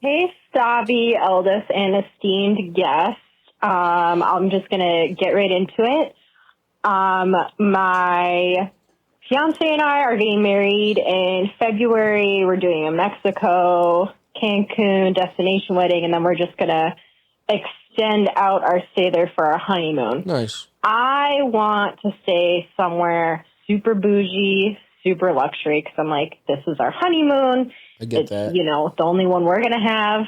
Hey, Stavi, eldest and esteemed guest. I'm just going to get right into it. My fiance and I are getting married in February. We're doing a Mexico, Cancun destination wedding, and then we're just going to extend out our stay there for our honeymoon. Nice. I want to stay somewhere super bougie, super luxury, because I'm like, this is our honeymoon. I get that. You know, the only one we're going to have.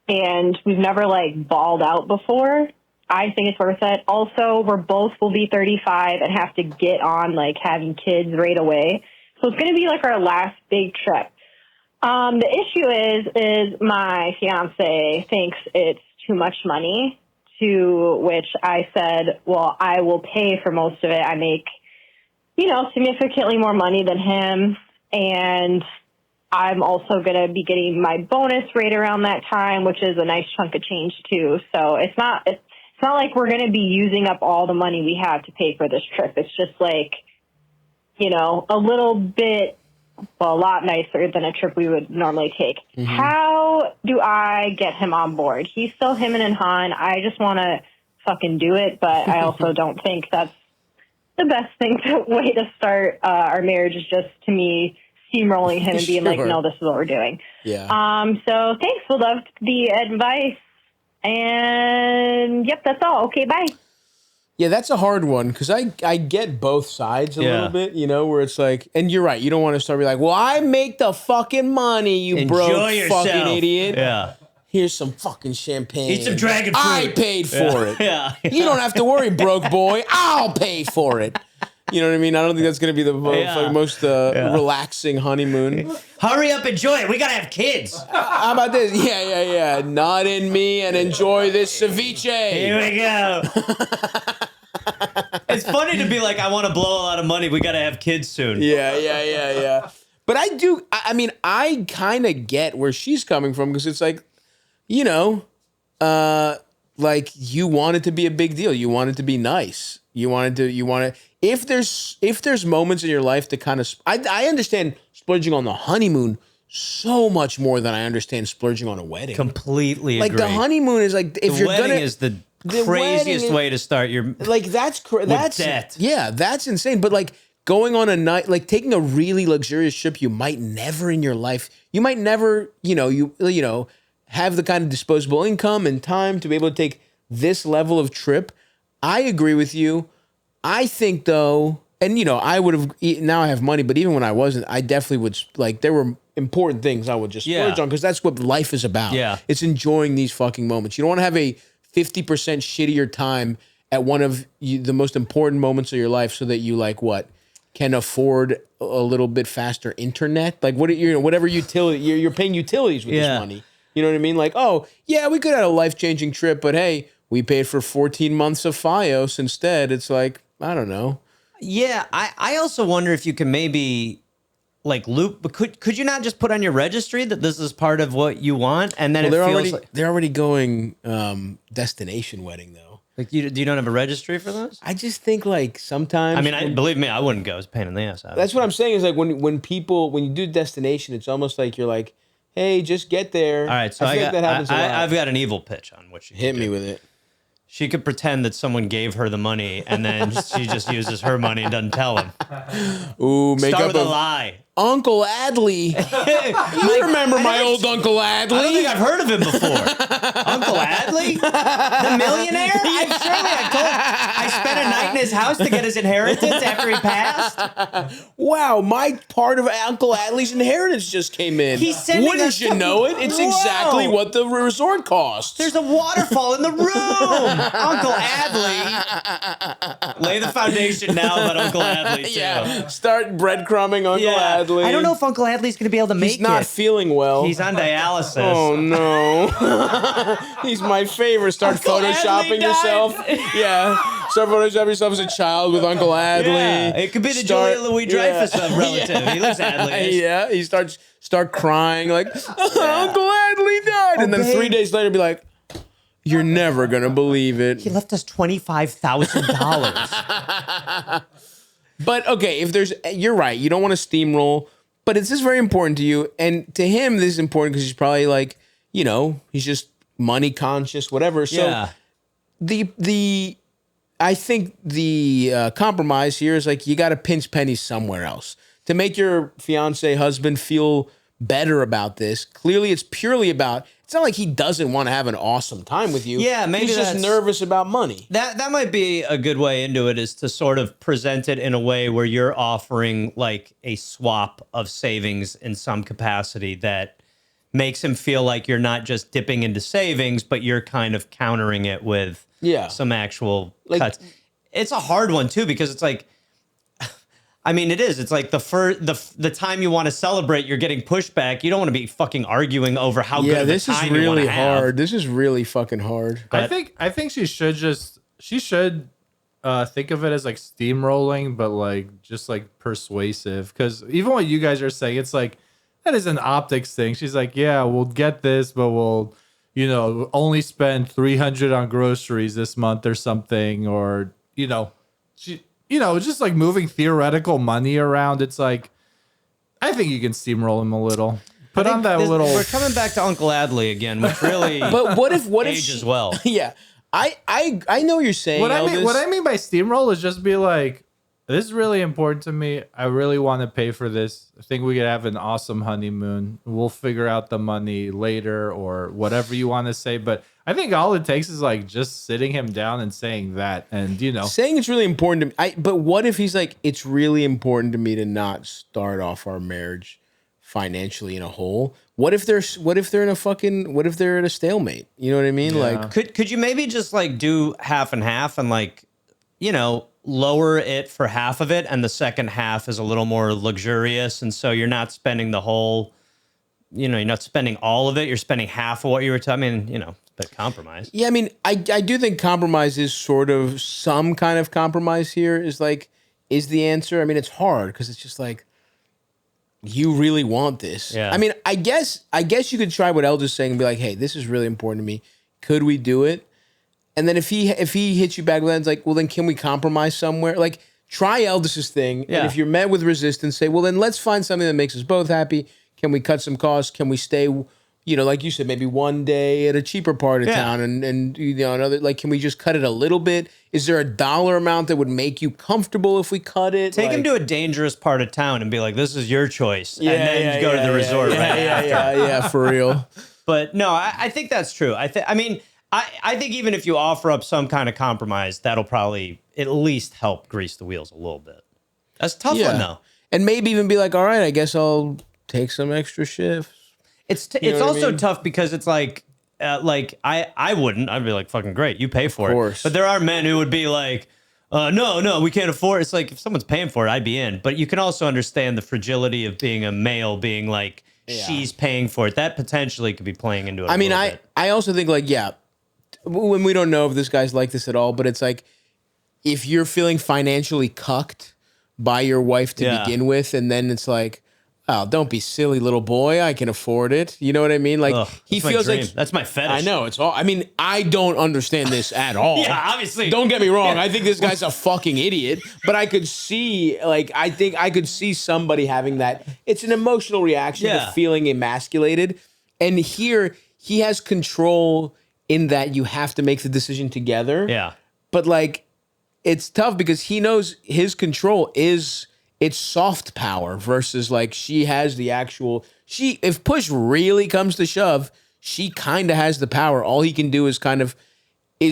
And we've never, like, balled out before. I think it's worth it. Also, will be 35 and have to get on, like, having kids right away. So it's going to be, like, our last big trip. The issue is my fiance thinks it's too much money, to which I said, well, I will pay for most of it. I make, significantly more money than him. And I'm also going to be getting my bonus right around that time, which is a nice chunk of change too. So it's not like we're going to be using up all the money we have to pay for this trip. It's just like, a little bit, a lot nicer than a trip we would normally take. Mm-hmm. How do I get him on board? He's still him and Han. I just want to fucking do it, but I also don't think that's the best way to start our marriage, is just, to me, steamrolling him and being like, no, this is what we're doing. Yeah. So thanks. We'll love the advice. And yep, that's all. Okay, bye. Yeah, that's a hard one, because I get both sides a little bit, where it's like, and you're right, you don't want to start be like, well, I make the fucking money, you Enjoy broke yourself. fucking idiot. Yeah. Here's some fucking champagne. Eat some dragon fruit. I paid for it. Yeah. You don't have to worry, broke boy. I'll pay for it. You know what I mean? I don't think that's going to be the most relaxing honeymoon. Hurry up, enjoy it. We got to have kids. How about this? Yeah. Nod in me and enjoy this ceviche. Here we go. It's funny to be like, I want to blow a lot of money. We got to have kids soon. Yeah. But I kind of get where she's coming from, because it's like, like, you want it to be a big deal. You want it to be nice. If there's moments in your life to kind of, I understand splurging on the honeymoon so much more than I understand splurging on a wedding. Completely like agree. The honeymoon is like, if you're wedding gonna, is the craziest way to start your that's debt. Yeah, that's insane. But like, going on a night, like taking a really luxurious trip, you might never in your life, you might never, have the kind of disposable income and time to be able to take this level of trip. I agree with you. I think though, and I would have, now I have money, but even when I wasn't, I definitely would, like, there were important things I would just splurge on, because that's what life is about. Yeah. It's enjoying these fucking moments. You don't want to have a 50% shittier time at one of the most important moments of your life, so that you can afford a little bit faster internet. Like, whatever utility, you're paying utilities with this money. You know what I mean? Like, oh yeah, we could have a life-changing trip, but hey, we paid for 14 months of Fios instead. It's like, I don't know. Yeah, I also wonder if you can maybe like loop, but could you not just put on your registry that this is part of what you want, and then they're already going destination wedding though. Like, you don't have a registry for those? I just think, like, sometimes, believe me, I wouldn't go. It's a pain in the ass. That's what I'm saying, is like, when you do destination, it's almost like you're like, hey, just get there. All right, so that happens a lot. I've got an evil pitch on what you hit me with it. She could pretend that someone gave her the money, and then she just uses her money and doesn't tell him. Ooh, make Start up with a lie. Uncle Adley. You remember my old Uncle Adley? I don't think I've heard of him before. Uncle Adley? The millionaire? I spent a night in his house to get his inheritance after he passed. Wow, my part of Uncle Adley's inheritance just came in. Wouldn't you know it? It's exactly what the resort costs. There's a waterfall in the room. Uncle Adley. Lay the foundation now about Uncle Adley, too. Yeah. Start breadcrumbing Uncle Adley. I don't know if Uncle Adley's going to be able to make it. He's not feeling well. He's on dialysis. Oh, no. He's my favorite. Start Uncle photoshopping yourself. Yeah. Start photoshopping yourself as a child with Uncle Adley. Yeah. It could be the Julia Louis-Dreyfus relative. Yeah. He looks Adley. Yeah. He start crying like, Uncle Adley died. And then 3 days later be like, you're never going to believe it. He left us $25,000. But okay, you're right. You don't want to steamroll, but it's just very important to you. And to him, this is important because he's probably like, you know, he's just money conscious, whatever. So Yeah. I think the compromise here is like, you got to pinch pennies somewhere else to make your fiance husband feel better about this. Clearly it's purely about, it's not like he doesn't want to have an awesome time with you. Yeah, maybe he's just that's- nervous about money. That might be a good way into it, is to sort of present it in a way where you're offering like a swap of savings in some capacity that makes him feel like you're not just dipping into savings, but you're kind of countering it with some actual cuts. It's a hard one too, because it's like, I mean, it is. It's like the time you want to celebrate, you're getting pushback. You don't want to be fucking arguing over how good of a this is time you want really to have. hard. This is really fucking hard. I think she should think of it as like steamrolling, but like just like persuasive. Because even what you guys are saying, it's like that is an optics thing. She's like, yeah, we'll get this, but we'll, you know, only spend $300 on groceries this month or something, or just like moving theoretical money around. It's like, I think you can steamroll him a little. Put on that little. We're coming back to Uncle Adley again, which really But what if ages well. Yeah. I know what you're saying. What Elvis. I mean by steamroll is just be like, this is really important to me. I really want to pay for this. I think we could have an awesome honeymoon. We'll figure out the money later or whatever you want to say. But I think all it takes is like just sitting him down and saying that, and saying it's really important to me. But what if he's like, it's really important to me to not start off our marriage financially in a hole? What if they're in a stalemate? You know what I mean? Yeah. Like, Could you maybe just like do half and half, and like, you know, lower it for half of it, and the second half is a little more luxurious, and so you're not spending the whole, you know, you're not spending all of it. You're spending half of what you were I mean, you know, but compromise. yeah, I mean, I do think compromise is sort of some kind of compromise here is the answer. I mean, it's hard because it's just like, you really want this. Yeah. I mean, I guess you could try what Elder's saying and be like, hey, this is really important to me. Could we do it? And then if he hits you back with that, it's like, well, then can we compromise somewhere? Like, try Eldis's thing. Yeah. And if you're met with resistance, say, well, then let's find something that makes us both happy. Can we cut some costs? Can we stay, you know, like you said, maybe one day at a cheaper part of town and you know, another, like, can we just cut it a little bit? Is there a dollar amount that would make you comfortable if we cut it? Take him Like- to a dangerous part of town and be like, this is your choice. And then go to the resort right after. Yeah, for real. But no, I think that's true. I think even if you offer up some kind of compromise, that'll probably at least help grease the wheels a little bit. That's a tough one, though. And maybe even be like, all right, I guess I'll take some extra shifts. It's know what I also mean? tough because it's like I wouldn't. I'd be like, fucking great, you pay for course. it. But there are men who would be like, no, we can't afford it. It's like, if someone's paying for it, I'd be in. But you can also understand the fragility of being a male, being like, she's paying for it. That potentially could be playing into it. I mean, I also think like, yeah, when we don't know if this guy's like this at all, but it's like, if you're feeling financially cucked by your wife to begin with, and then it's like, oh, don't be silly, little boy. I can afford it. You know what I mean? Like, Ugh, he that's my feels dream. like That's my fetish. I know it's all. I mean, I don't understand this at all. Yeah, obviously. Don't get me wrong. I think this guy's a fucking idiot. But I could see, like, I think I could see somebody having that. It's an emotional reaction to feeling emasculated. And here he has control in that you have to make the decision together. Yeah. But like, it's tough because he knows his control is. It's soft power versus like she has the actual, if push really comes to shove, she kind of has the power. All he can do is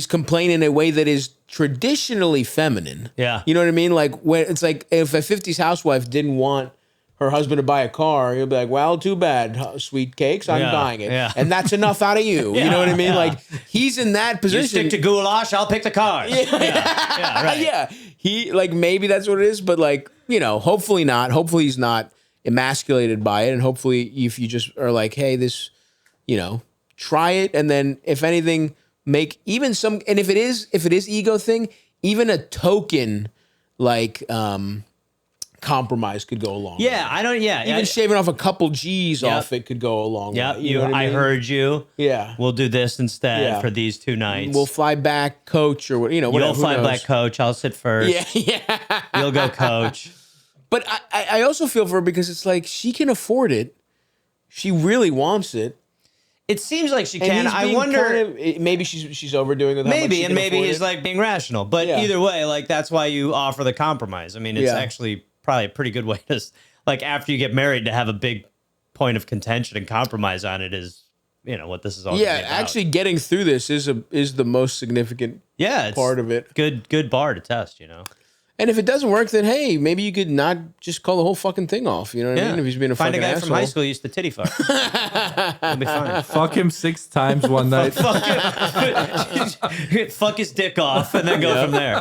complain in a way that is traditionally feminine. Yeah. You know what I mean? Like when it's like if a 50s housewife didn't want her husband to buy a car, he'll be like, well, too bad, sweet cakes, I'm buying it. Yeah. And that's enough out of you. You know what I mean? Yeah. Like he's in that You position. stick to goulash, I'll pick the car. Yeah, right. Yeah. He like maybe that's what it is, but like, you know, hopefully not. Hopefully he's not emasculated by it. And hopefully if you just are like, hey, this, you know, try it. And then if anything, make even some, and if it is ego thing, even a token like compromise could go along. Yeah, I don't. Yeah, Even shaving off a couple G's off it could go along. Yeah, You know what I mean? heard you. Yeah. We'll do this instead for these 2 nights. We'll fly back, coach, or what, you know, whatever. You'll fly who knows? back, coach. I'll sit first. Yeah. You'll go, coach. But I also feel for her because it's like she can afford it. She really wants it. It seems like she And can. he's I being wonder. kind of- maybe she's overdoing it. Maybe, and maybe he's like being rational. But Yeah. either way, like that's why you offer the compromise. I mean, it's Yeah. actually probably a pretty good way to, like, after you get married, to have a big point of contention and compromise on it is, what this is all. Yeah, gonna be about. actually getting through this is the most significant it's part of it. Good bar to test. And if it doesn't work, then hey, maybe you could not just call the whole fucking thing off. You know what I mean? If he's being a Find a fucking guy asshole. from high school who used to titty fuck. It'll be fine. Fuck him 6 times one night. Fuck his dick off and then go from there.